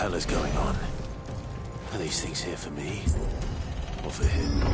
hell is going on? Are these things here for me? Or for him?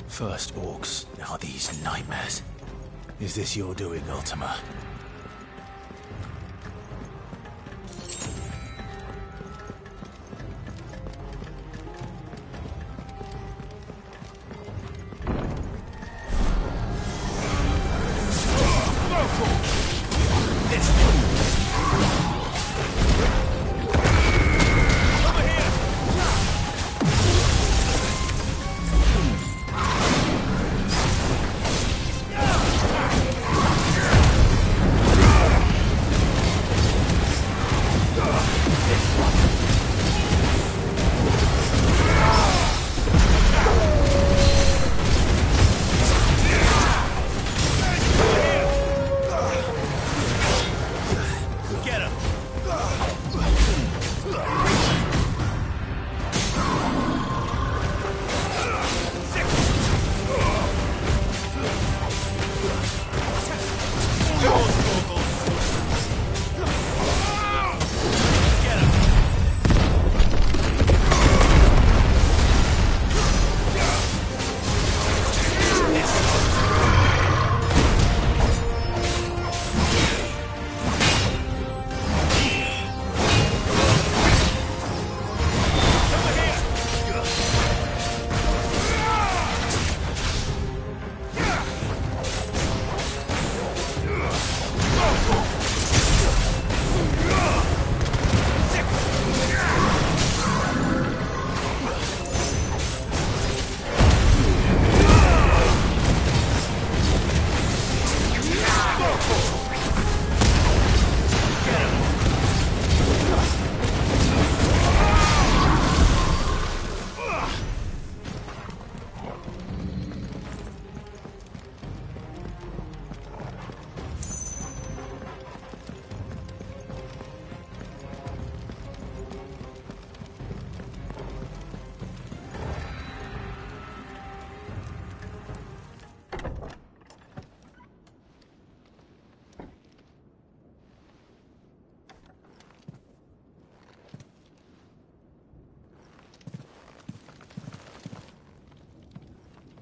First orcs, now these nightmares. Is this your doing, Ultima?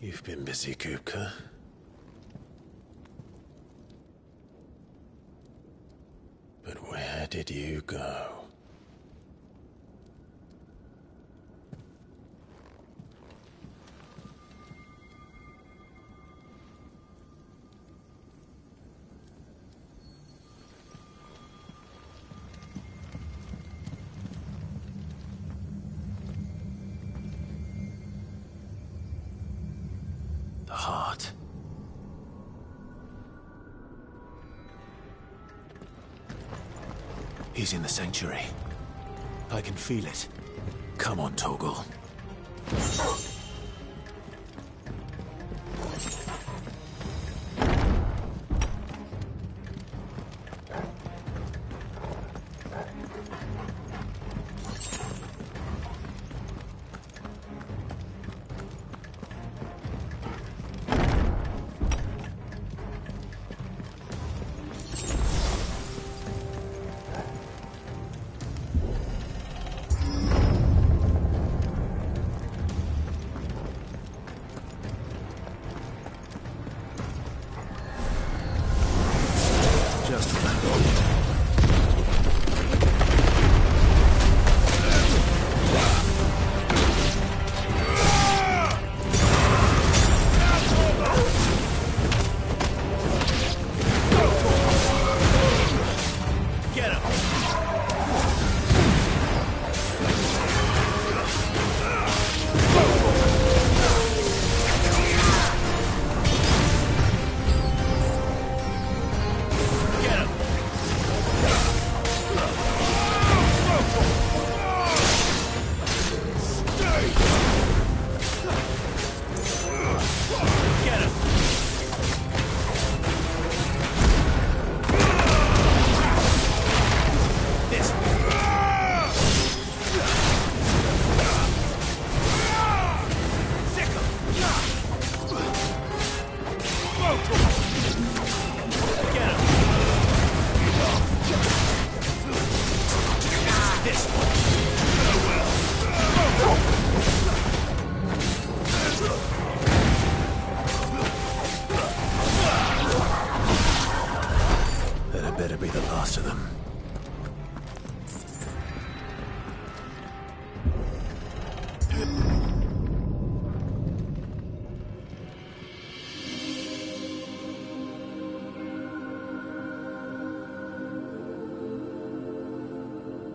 You've been busy, Kupka. But where did you go? The heart. He's in the sanctuary. I can feel it. Come on, Torgal.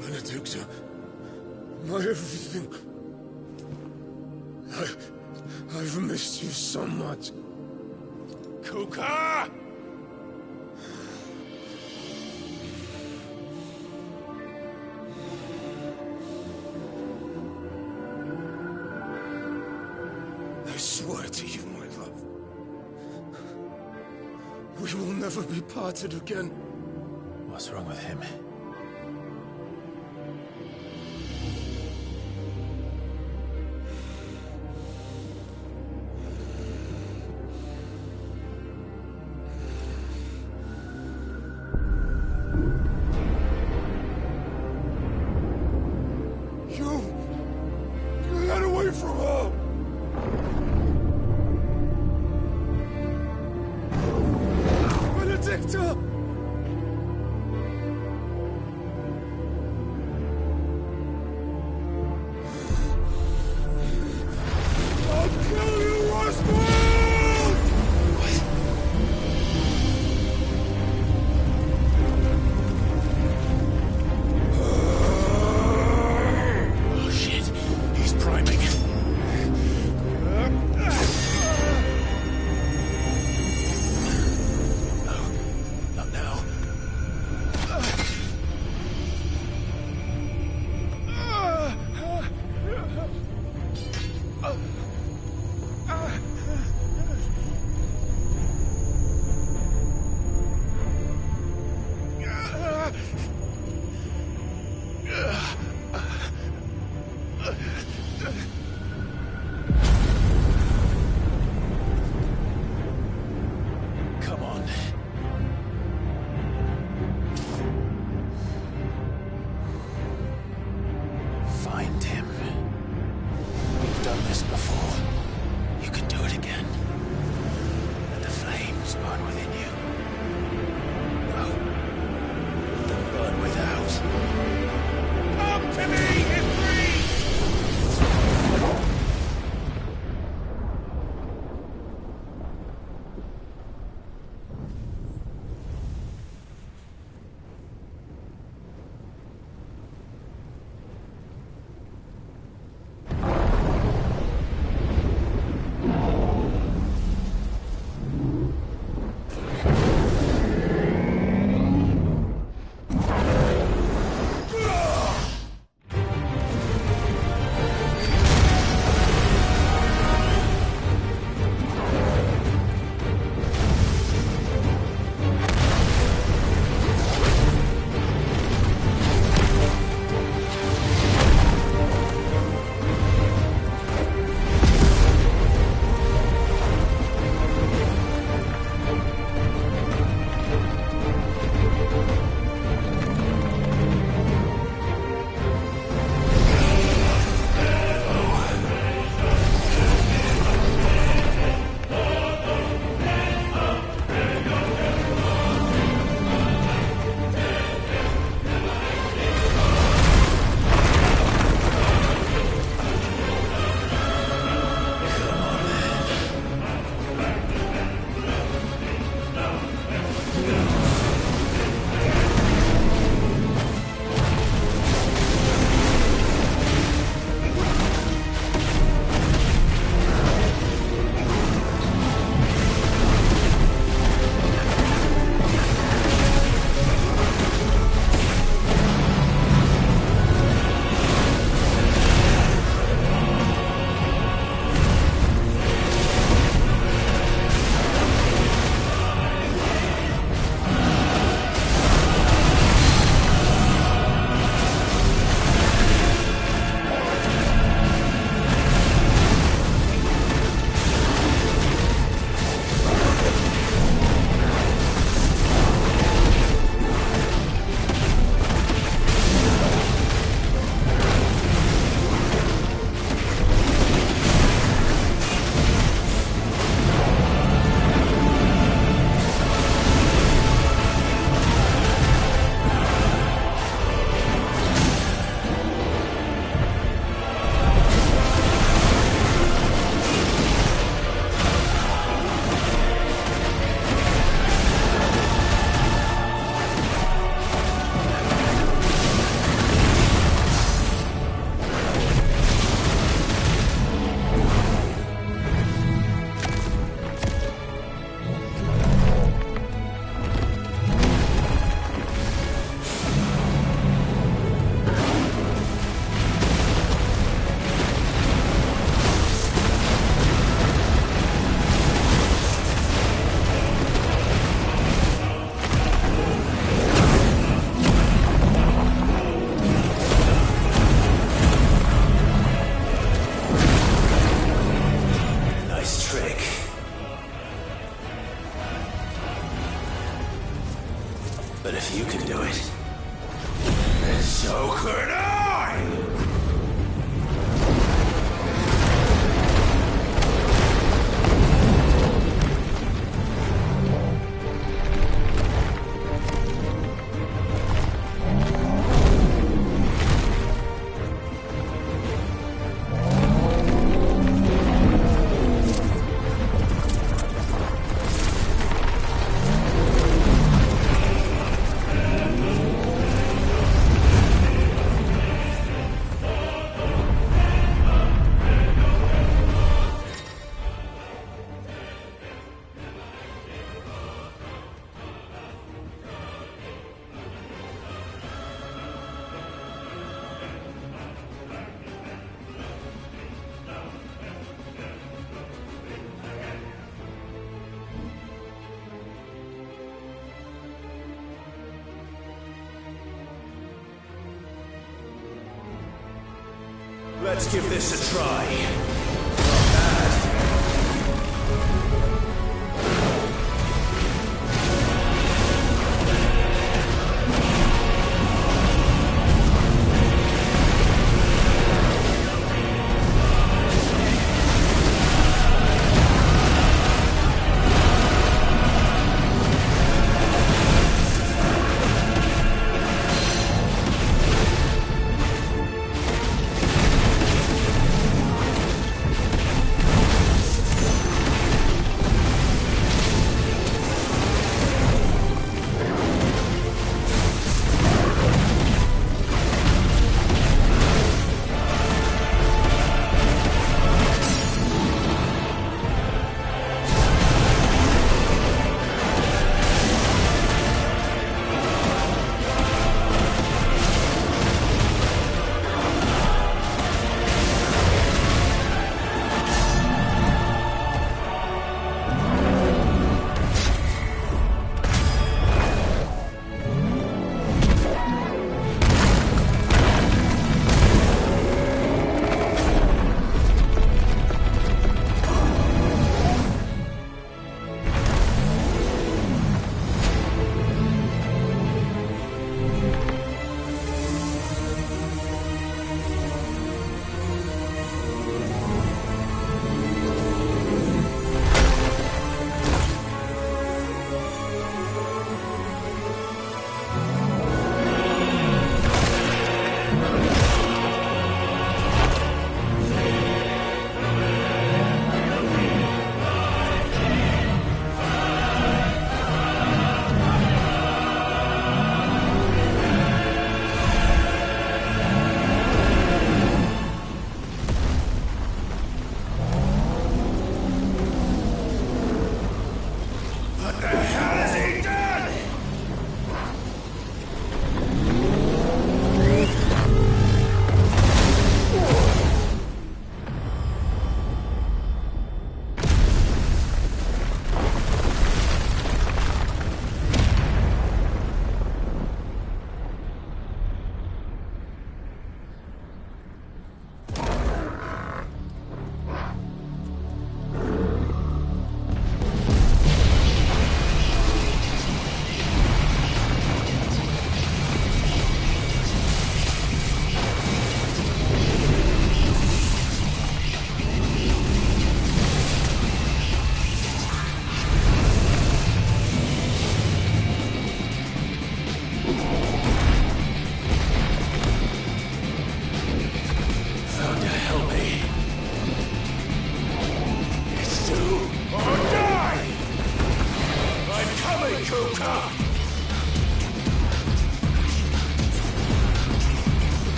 Benedicta, my everything. I've missed you so much. Kuka! I swear to you, my love, we will never be parted again. What's wrong with him? You got away from her! Benedicta! I'll kill you, Roswell! Oh shit, he's priming. Not now. Come on. Find him. You've done this before. You can do it again. Let the flames burn within you. No. Let them burn without. Come to me, history! Let's give this a try.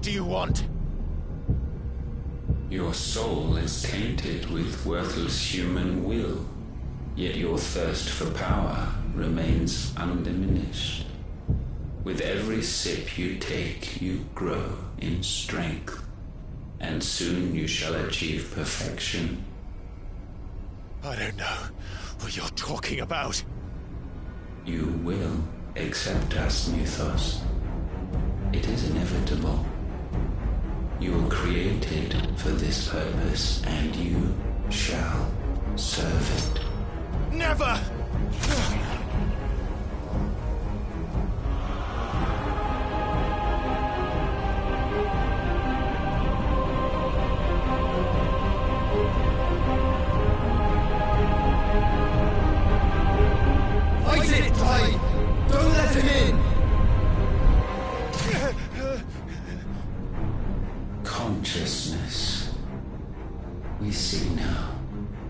do you want? Your soul is tainted with worthless human will, yet your thirst for power remains undiminished. With every sip you take, you grow in strength, and soon you shall achieve perfection. I don't know what you're talking about. You will accept us, Mythos. It is inevitable. You were created for this purpose, and you shall serve it. Never! Fight it, Clive! Don't let him in! Consciousness. We see now.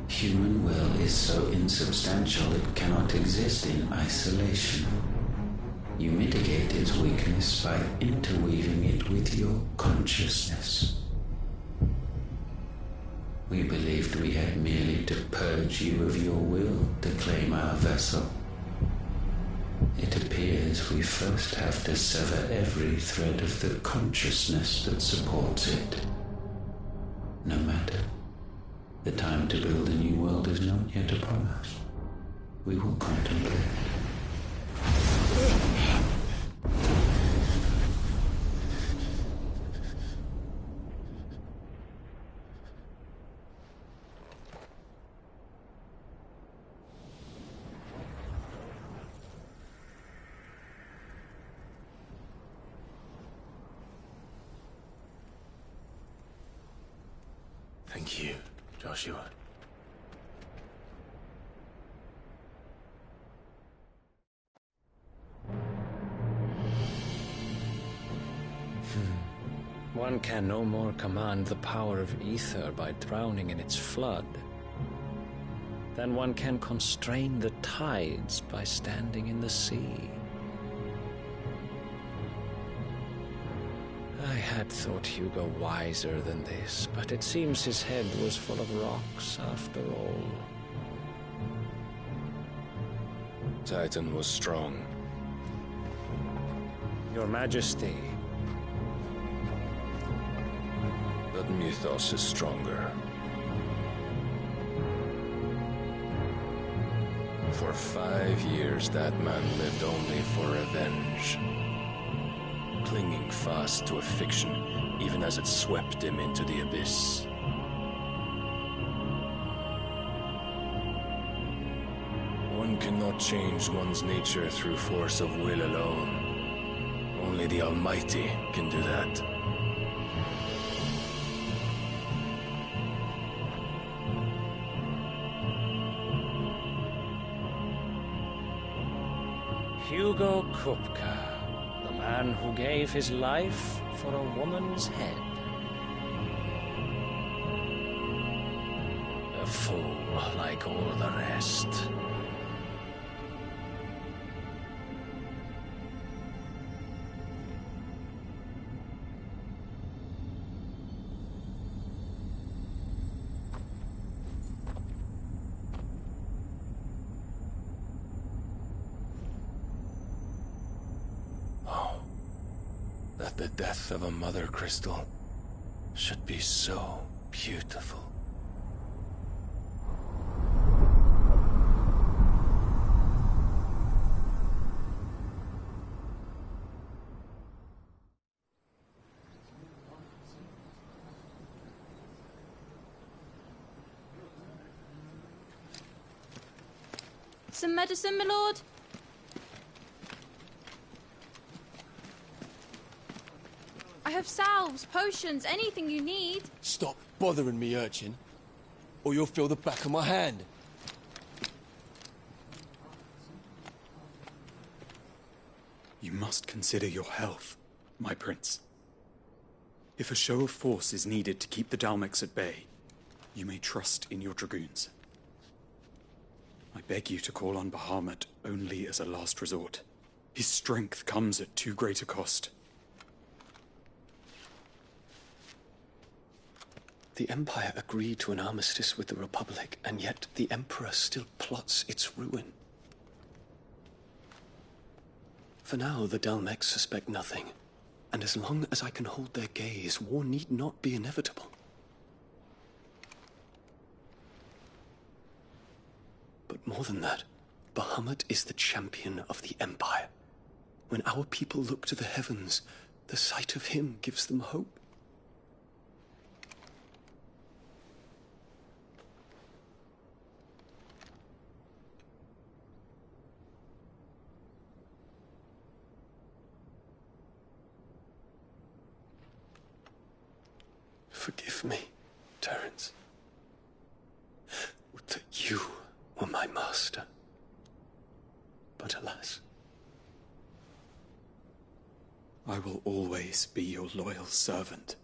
Human will is so insubstantial it cannot exist in isolation. You mitigate its weakness by interweaving it with your consciousness. We believed we had merely to purge you of your will to claim our vessel. It appears we first have to sever every thread of the consciousness that supports it. No matter. The time to build a new world is not yet upon us. We will contemplate. Thank you, Joshua. One can no more command the power of ether by drowning in its flood than one can constrain the tides by standing in the sea. I had thought Hugo wiser than this, but it seems his head was full of rocks after all. Titan was strong. Your Majesty. But Mythos is stronger. For 5 years that man lived only for revenge. Clinging fast to a fiction, even as it swept him into the abyss. One cannot change one's nature through force of will alone. Only the Almighty can do that. Hugo Kupka, the man who gave his life for a woman's head. A fool like all the rest. That the death of a mother crystal should be so beautiful. Some medicine, my lord? I have salves, potions, anything you need. Stop bothering me, urchin, or you'll feel the back of my hand. You must consider your health, my prince. If a show of force is needed to keep the Dalmex at bay, you may trust in your dragoons. I beg you to call on Bahamut only as a last resort. His strength comes at too great a cost. The Empire agreed to an armistice with the Republic, and yet the Emperor still plots its ruin. For now, the Dalmex suspect nothing, and as long as I can hold their gaze, war need not be inevitable. But more than that, Bahamut is the champion of the Empire. When our people look to the heavens, the sight of him gives them hope. Forgive me, Terence. Would that you were my master. But alas. I will always be your loyal servant.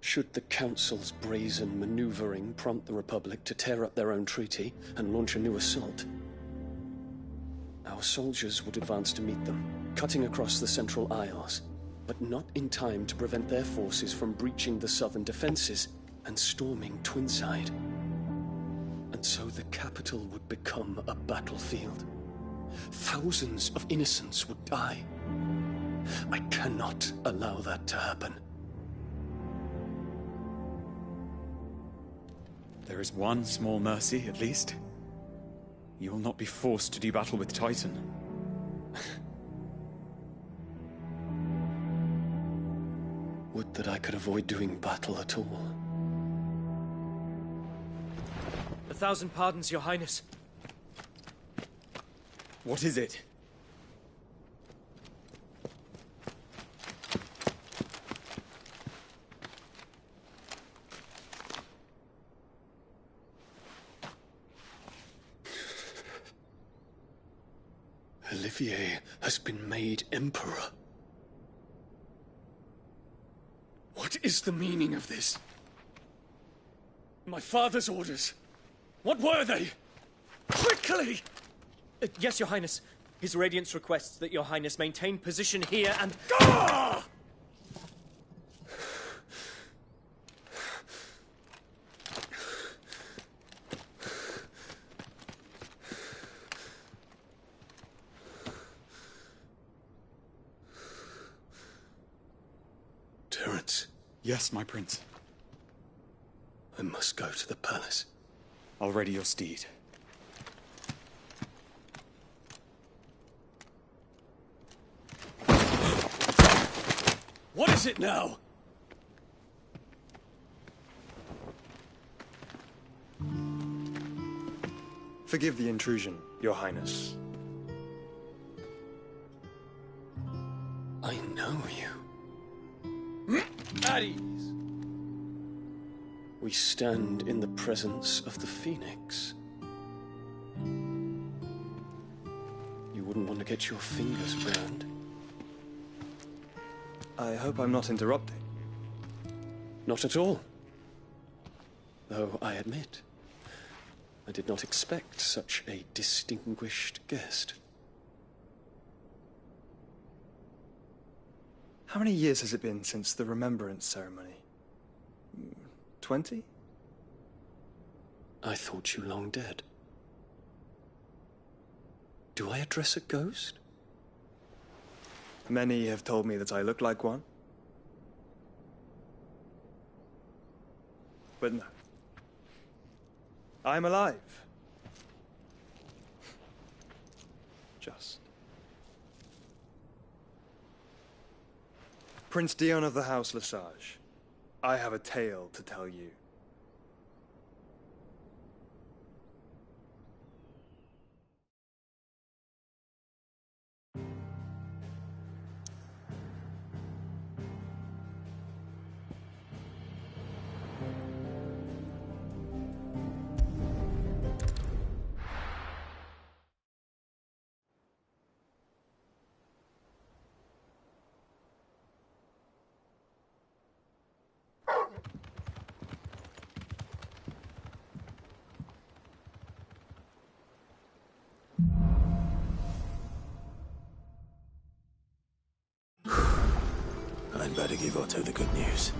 Should the Council's brazen maneuvering prompt the Republic to tear up their own treaty and launch a new assault, our soldiers would advance to meet them, cutting across the Central Isles, but not in time to prevent their forces from breaching the southern defenses and storming Twinside. And so the capital would become a battlefield. Thousands of innocents would die. I cannot allow that to happen. There is one small mercy, at least. You will not be forced to do battle with Titan. Would that I could avoid doing battle at all. 1,000 pardons, Your Highness. What is it? Olivier has been made Emperor. What is the meaning of this? My father's orders. What were they? Quickly! Yes, Your Highness. His Radiance requests that Your Highness maintain position here and... Ah! Terence. Yes, my prince. I must go to the palace. I'll ready your steed. What is it now? Forgive the intrusion, Your Highness. I know you. At ease. We stand in the presence of the Phoenix. You wouldn't want to get your fingers burned. I hope I'm not interrupting. Not at all. Though I admit, I did not expect such a distinguished guest. How many years has it been since the Remembrance ceremony? 20? I thought you long dead. Do I address a ghost? Many have told me that I look like one. But no. I'm alive. Just. Prince Dion of the House Lesage, I have a tale to tell you. give Otto the good news.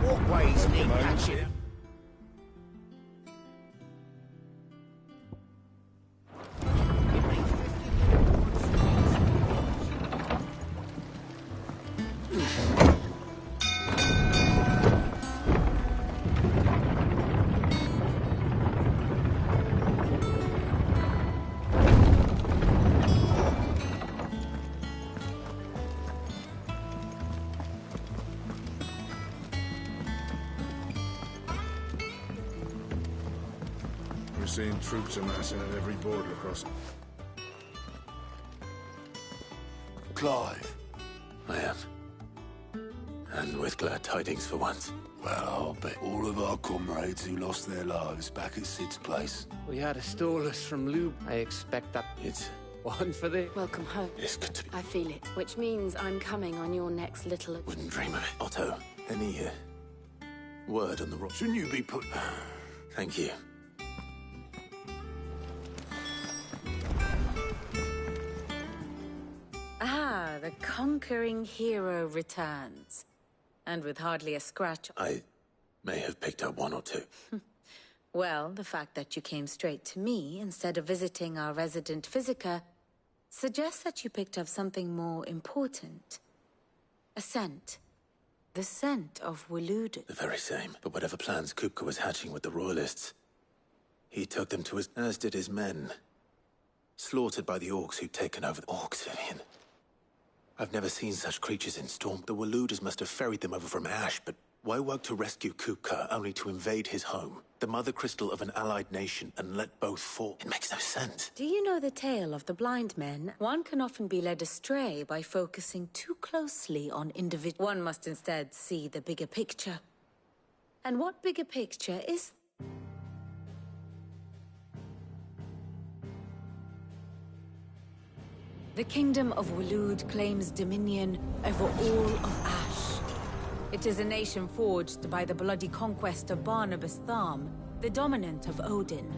What ways need patching? Seeing troops amassing at every border crossing. Clive. I am. And with glad tidings for once. Well, I'll bet all of our comrades who lost their lives back at Sid's place. We had a stallers from Lube. I expect that It's one for the... Welcome home. it's good to be. I feel it, which means I'm coming on your next little... Wouldn't dream of it. Otto, any word on the rock? Shouldn't you be put... Thank you. Ah, the conquering hero returns. And with hardly a scratch... I may have picked up one or two. Well, the fact that you came straight to me instead of visiting our resident physiker suggests that you picked up something more important. A scent. The scent of Waloed. The very same. But whatever plans Kupka was hatching with the Royalists, he took them to his... as did his men. Slaughtered by the Orcs who'd taken over the Orcs, Vivian. I've never seen such creatures in storm. The Walooders must have ferried them over from Ash, but why work to rescue Kupka only to invade his home, the mother crystal of an allied nation, and let both fall? It makes no sense. Do you know the tale of the blind men? One can often be led astray by focusing too closely on individual. One must instead see the bigger picture. And what bigger picture is... The Kingdom of Waloed claims dominion over all of Ash. It is a nation forged by the bloody conquest of Barnabas Tharm, the dominant of Odin.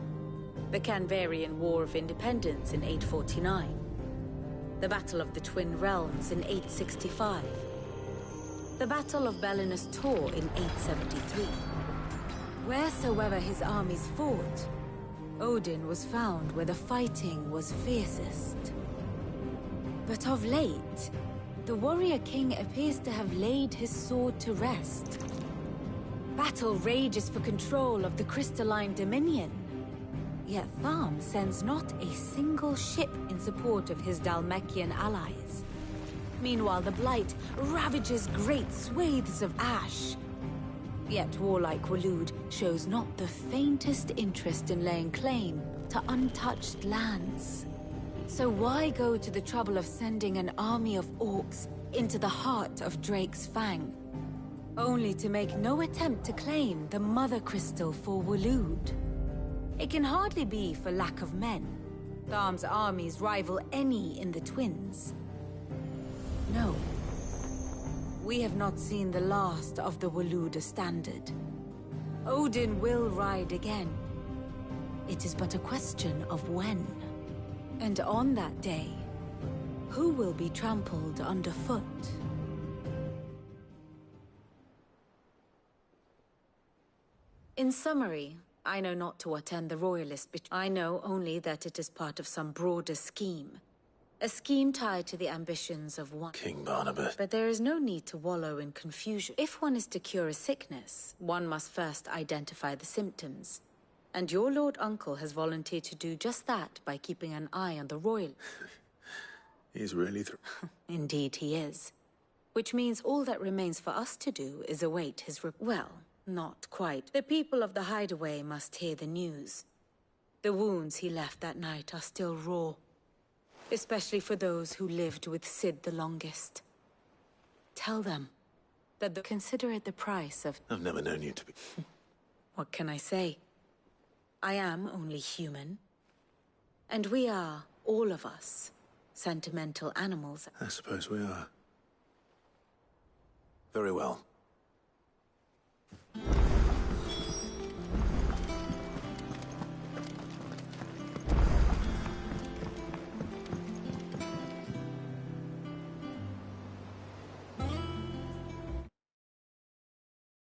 The Canvarian War of Independence in 849. The Battle of the Twin Realms in 865. The Battle of Belinus Tor in 873. Wheresoever his armies fought, Odin was found where the fighting was fiercest. But of late, the warrior king appears to have laid his sword to rest. Battle rages for control of the crystalline dominion. Yet Tharm sends not a single ship in support of his Dhalmekian allies. Meanwhile, the Blight ravages great swathes of Ash. Yet warlike Waloed shows not the faintest interest in laying claim to untouched lands. So why go to the trouble of sending an army of orcs into the heart of Drake's Fang, only to make no attempt to claim the Mother Crystal for Waloed? It can hardly be for lack of men. Tharm's armies rival any in the Twins. No. We have not seen the last of the Waloed standard. Odin will ride again. It is but a question of when. And on that day, who will be trampled underfoot? In summary, I know not to what end the Royalist I know only that it is part of some broader scheme. A scheme tied to the ambitions of one... King Barnabas. But there is no need to wallow in confusion. If one is to cure a sickness, one must first identify the symptoms. And your Lord Uncle has volunteered to do just that by keeping an eye on the royal... He's really Indeed he is. Which means all that remains for us to do is await his well, not quite. The people of the Hideaway must hear the news. The wounds he left that night are still raw. Especially for those who lived with Sid the longest. Tell them that consider it the price of... I've never known you to be... What can I say? I am only human. And we are, all of us, sentimental animals. I suppose we are. Very well.